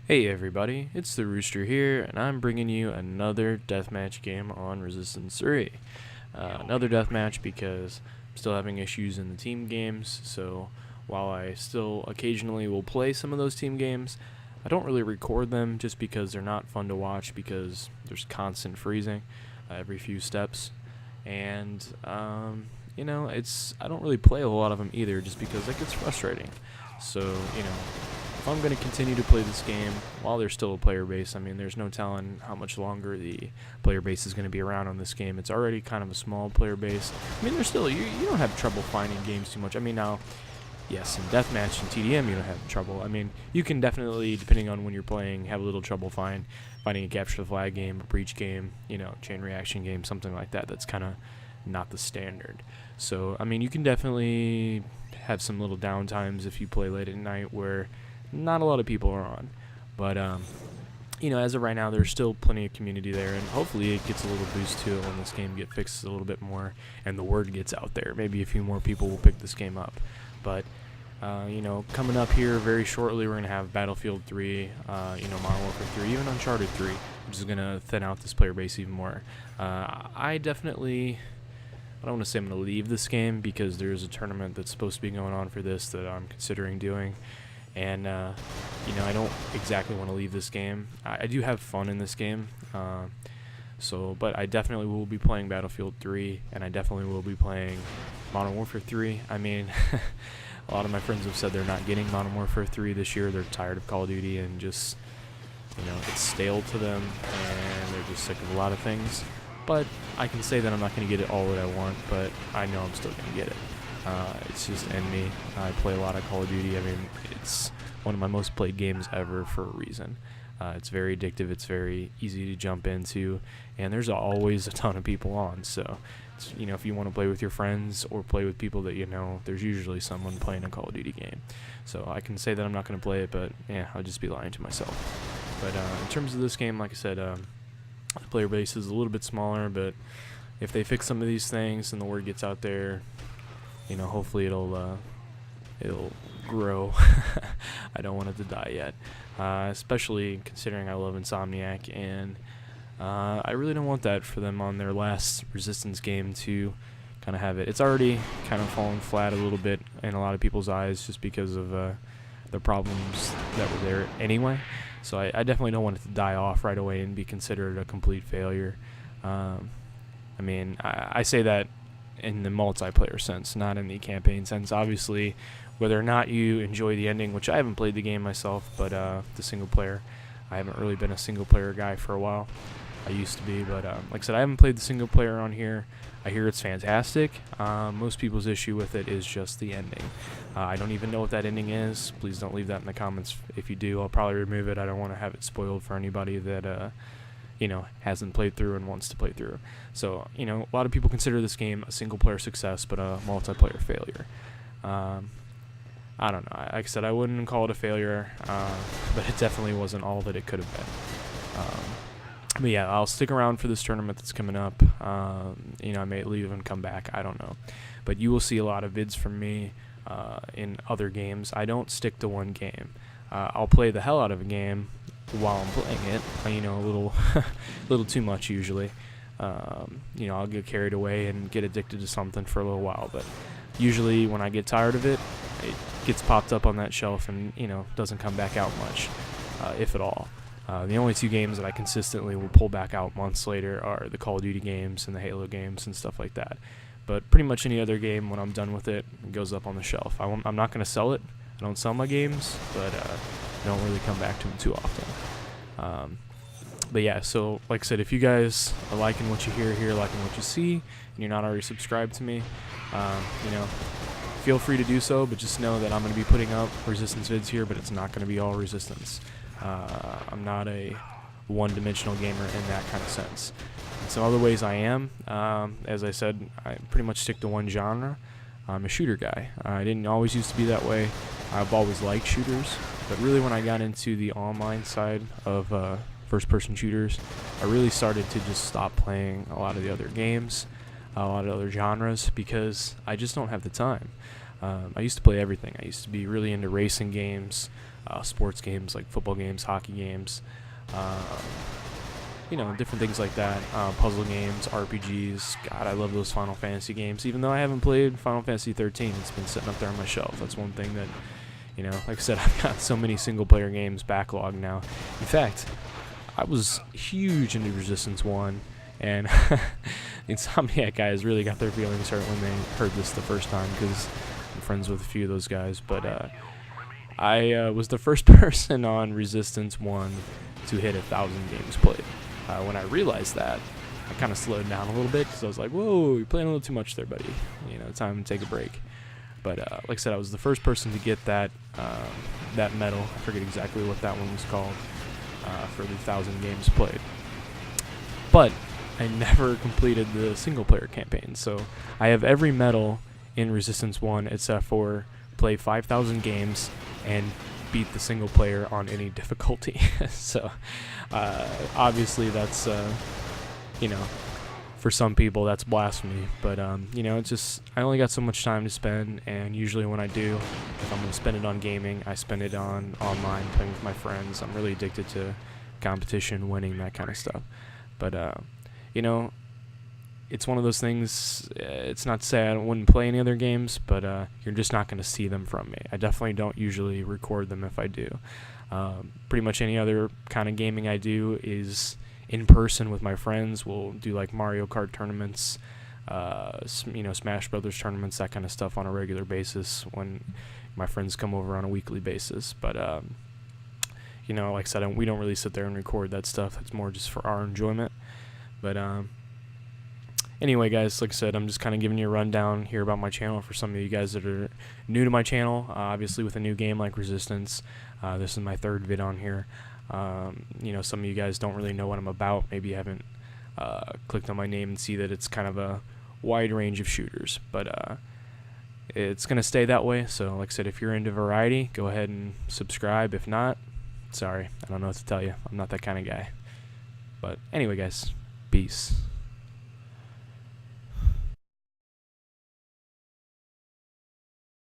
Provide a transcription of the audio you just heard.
Hey everybody, it's TheRooster here, and I'm bringing you another deathmatch game on Resistance 3. Another deathmatch because I'm still having issues in the team games, so while I still occasionally will play some of those team games, I don't really record them just because they're not fun to watch because there's constant freezing every few steps. And, I don't really play a lot of them either just because that gets frustrating. So, if I'm going to continue to play this game while there's still a player base, I mean, there's no telling how much longer the player base is going to be around on this game. It's already kind of a small player base. I mean, there's still, you don't have trouble finding games too much. I mean, now, yes, in Deathmatch and TDM you don't have trouble. I mean, you can definitely, depending on when you're playing, have a little trouble finding a capture the flag game, a breach game, chain reaction game, something like that. That's kind of not the standard. So, I mean, you can definitely have some little downtimes if you play late at night where not a lot of people are on, but as of right now, there's still plenty of community there, and hopefully it gets a little boost to it when this game gets fixed a little bit more and the word gets out there. Maybe a few more people will pick this game up. But coming up here very shortly, we're gonna have Battlefield 3, Modern Warfare 3, even Uncharted 3, which is gonna thin out this player base even more. I don't want to say I'm gonna leave this game because there's a tournament that's supposed to be going on for this that I'm considering doing. And, I don't exactly want to leave this game. I do have fun in this game, but I definitely will be playing Battlefield 3, and I definitely will be playing Modern Warfare 3. I mean, a lot of my friends have said they're not getting Modern Warfare 3 this year. They're tired of Call of Duty and just, it's stale to them, and they're just sick of a lot of things. But I can say that I'm not going to get it all that I want, but I know I'm still going to get it. It's just in me. I play a lot of Call of Duty. I mean, it's one of my most played games ever for a reason. It's very addictive. It's very easy to jump into, and there's always a ton of people on. So, if you want to play with your friends or play with people that there's usually someone playing a Call of Duty game. So I can say that I'm not going to play it, but yeah, I'll just be lying to myself. But in terms of this game, like I said, the player base is a little bit smaller, but if they fix some of these things and the word gets out there, hopefully it'll grow. I don't want it to die yet, especially considering I love Insomniac, and I really don't want that for them on their last Resistance game to kind of have it. It's already kind of fallen flat a little bit in a lot of people's eyes just because of the problems that were there anyway. So I definitely don't want it to die off right away and be considered a complete failure. I mean, I say that in the multiplayer sense, not in the campaign sense. Obviously, whether or not you enjoy the ending, which I haven't played the game myself, but the single player, I haven't really been a single player guy for a while. I used to be, but like I said, I haven't played the single player on here. I hear it's fantastic. Most people's issue with it is just the ending. I don't even know what that ending is. Please don't leave that in the comments. If you do, I'll probably remove it. I don't want to have it spoiled for anybody that hasn't played through and wants to play through. So, a lot of people consider this game a single-player success, but a multiplayer failure. I don't know. Like I said, I wouldn't call it a failure, but it definitely wasn't all that it could have been. But yeah, I'll stick around for this tournament that's coming up. I may leave and come back. I don't know. But you will see a lot of vids from me in other games. I don't stick to one game. I'll play the hell out of a game while I'm playing it, a little too much usually. I'll get carried away and get addicted to something for a little while, but usually when I get tired of it, it gets popped up on that shelf and, doesn't come back out much, if at all. The only two games that I consistently will pull back out months later are the Call of Duty games and the Halo games and stuff like that. But pretty much any other game, when I'm done with it, it goes up on the shelf. I'm not going to sell it. I don't sell my games, but I don't really come back to them too often. But yeah, so like I said, if you guys are liking what you hear here, liking what you see, and you're not already subscribed to me, feel free to do so, but just know that I'm going to be putting up Resistance vids here, but it's not going to be all Resistance. I'm not a one-dimensional gamer in that kind of sense. In some other ways I am. As I said, I pretty much stick to one genre. I'm a shooter guy. I didn't always used to be that way. I've always liked shooters, but really when I got into the online side of first-person shooters, I really started to just stop playing a lot of the other games, a lot of other genres, because I just don't have the time. I used to play everything. I used to be really into racing games, sports games like football games, hockey games, different things like that. Puzzle games, RPGs. God, I love those Final Fantasy games. Even though I haven't played Final Fantasy 13, it's been sitting up there on my shelf. That's one thing that, like I said, I've got so many single-player games backlogged now. In fact, I was huge into Resistance 1, and Insomniac guys really got their feelings hurt when they heard this the first time, because I'm friends with a few of those guys. But I was the first person on Resistance 1 to hit 1,000 games played. When I realized that, I kind of slowed down a little bit, because I was like, whoa, you're playing a little too much there, buddy. Time to take a break. But like I said, I was the first person to get that medal. I forget exactly what that one was called, for the 1,000 games played. But I never completed the single-player campaign, so I have every medal in Resistance 1 except for play 5,000 games and beat the single player on any difficulty. So obviously that's for some people that's blasphemy, but it's just, I only got so much time to spend, and usually when I do, if I'm going to spend it on gaming, I spend it on online, playing with my friends. I'm really addicted to competition, winning, that kind of stuff. But it's one of those things. It's not to say I wouldn't play any other games, but you're just not going to see them from me. I definitely don't usually record them if I do. Pretty much any other kind of gaming I do is in person with my friends. We'll do like Mario Kart tournaments, Smash Brothers tournaments, that kind of stuff on a regular basis when my friends come over on a weekly basis. But like I said, we don't really sit there and record that stuff. It's more just for our enjoyment. But anyway, guys, like I said, I'm just kind of giving you a rundown here about my channel for some of you guys that are new to my channel. Obviously, with a new game like Resistance, this is my third vid on here. Some of you guys don't really know what I'm about. Maybe you haven't clicked on my name and see that it's kind of a wide range of shooters. But it's going to stay that way. So, like I said, if you're into variety, go ahead and subscribe. If not, sorry, I don't know what to tell you. I'm not that kind of guy. But anyway, guys, peace.